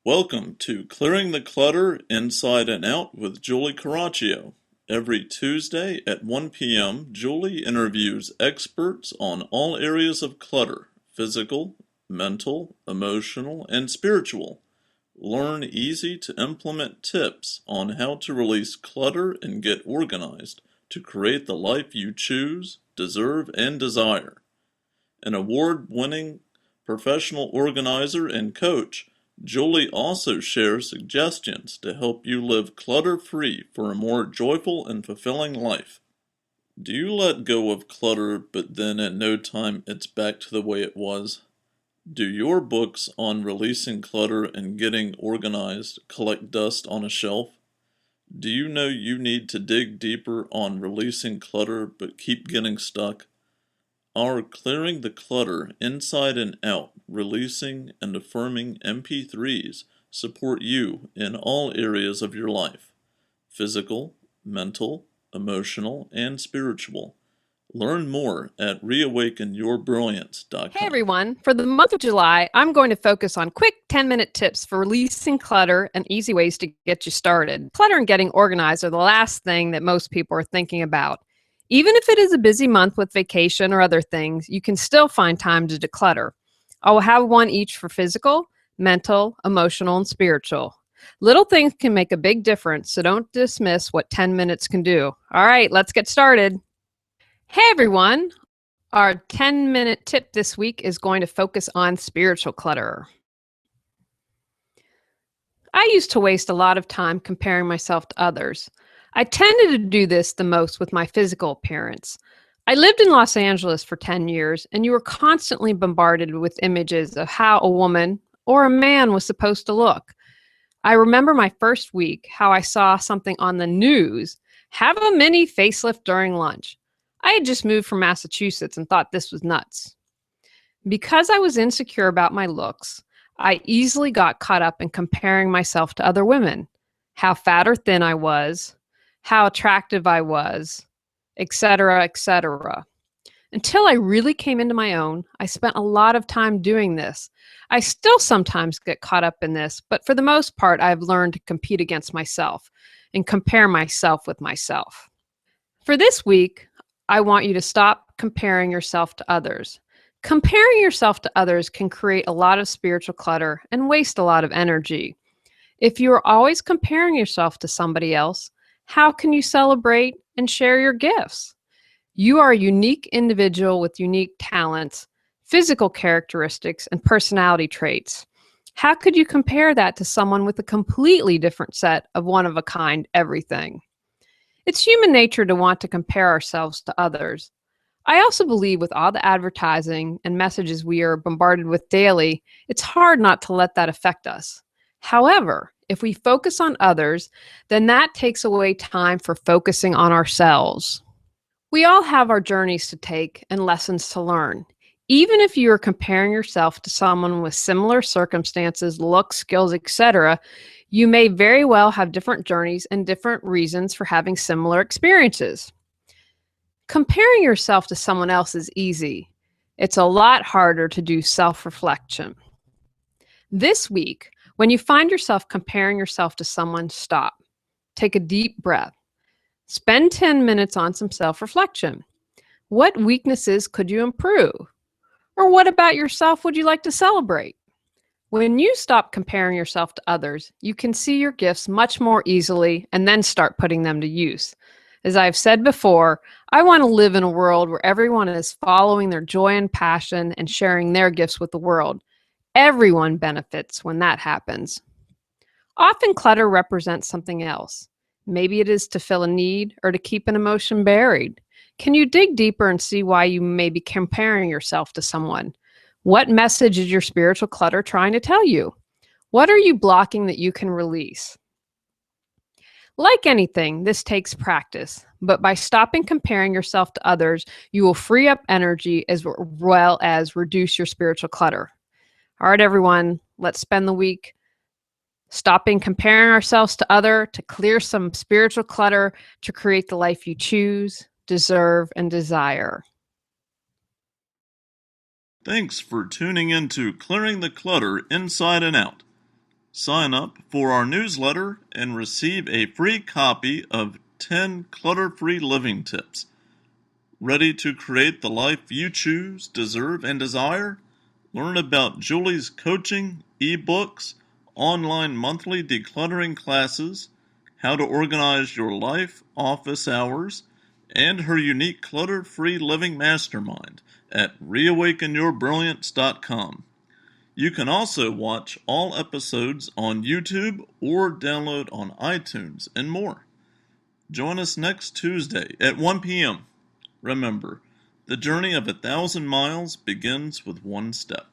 Welcome to Clearing the Clutter Inside and Out with Julie Caraccio. Every Tuesday at 1 p.m., Julie interviews experts on all areas of clutter: physical, mental, emotional, and spiritual. Learn easy to implement tips on how to release clutter and get organized to create the life you choose, deserve, and desire. An award-winning professional organizer and coach, Julie also shares suggestions to help you live clutter-free for a more joyful and fulfilling life. Do you let go of clutter, but then at no time it's back to the way it was? Do your books on releasing clutter and getting organized collect dust on a shelf? Do you know you need to dig deeper on releasing clutter but keep getting stuck? Our Clearing the Clutter Inside and Out, Releasing and Affirming MP3s support you in all areas of your life: physical, mental, emotional, and spiritual. Learn more at Hey reawakenyourbrilliance.com. everyone, for the month of July, I'm going to focus on quick 10-minute tips for releasing clutter and easy ways to get you started. Clutter and getting organized are the last thing that most people are thinking about. Even if it is a busy month with vacation or other things, you can still find time to declutter. I will have one each for physical, mental, emotional, and spiritual. Little things can make a big difference, so don't dismiss what 10 minutes can do. All right, let's get started. Hey everyone, our 10-minute tip this week is going to focus on spiritual clutter. I used to waste a lot of time comparing myself to others. I tended to do this the most with my physical appearance. I lived in Los Angeles for 10 years, and you were constantly bombarded with images of how a woman or a man was supposed to look. I remember my first week, how I saw something on the news: have a mini facelift during lunch. I had just moved from Massachusetts and thought this was nuts. Because I was insecure about my looks, I easily got caught up in comparing myself to other women: how fat or thin I was, how attractive I was, etc., etc. Until I really came into my own, I spent a lot of time doing this. I still sometimes get caught up in this, but for the most part, I've learned to compete against myself and compare myself with myself. For this week, I want you to stop comparing yourself to others. Comparing yourself to others can create a lot of spiritual clutter and waste a lot of energy. If you are always comparing yourself to somebody else, how can you celebrate and share your gifts? You are a unique individual with unique talents, physical characteristics, and personality traits. How could you compare that to someone with a completely different set of one-of-a-kind everything? It's human nature to want to compare ourselves to others. I also believe with all the advertising and messages we are bombarded with daily, it's hard not to let that affect us. However, if we focus on others, then that takes away time for focusing on ourselves. We all have our journeys to take and lessons to learn. Even if you are comparing yourself to someone with similar circumstances, looks, skills, etc., you may very well have different journeys and different reasons for having similar experiences. Comparing yourself to someone else is easy. It's a lot harder to do self-reflection. This week, when you find yourself comparing yourself to someone, stop. Take a deep breath. Spend 10 minutes on some self-reflection. What weaknesses could you improve? Or what about yourself would you like to celebrate? When you stop comparing yourself to others, you can see your gifts much more easily and then start putting them to use. As I've said before, I want to live in a world where everyone is following their joy and passion and sharing their gifts with the world. Everyone benefits when that happens. Often clutter represents something else. Maybe it is to fill a need or to keep an emotion buried. Can you dig deeper and see why you may be comparing yourself to someone? What message is your spiritual clutter trying to tell you? What are you blocking that you can release? Like anything, this takes practice, but by stopping comparing yourself to others, you will free up energy as well as reduce your spiritual clutter. All right, everyone, let's spend the week stopping comparing ourselves to others to clear some spiritual clutter to create the life you choose, deserve, and desire. Thanks for tuning in to Clearing the Clutter Inside and Out. Sign up for our newsletter and receive a free copy of 10 clutter-free living tips. Ready to create the life you choose, deserve, and desire? Learn about Julie's coaching, ebooks, online monthly decluttering classes, how to organize your life, office hours, and her unique clutter-free living mastermind at reawakenyourbrilliance.com. You can also watch all episodes on YouTube or download on iTunes and more. Join us next Tuesday at 1 p.m. Remember, the journey of 1,000 miles begins with one step.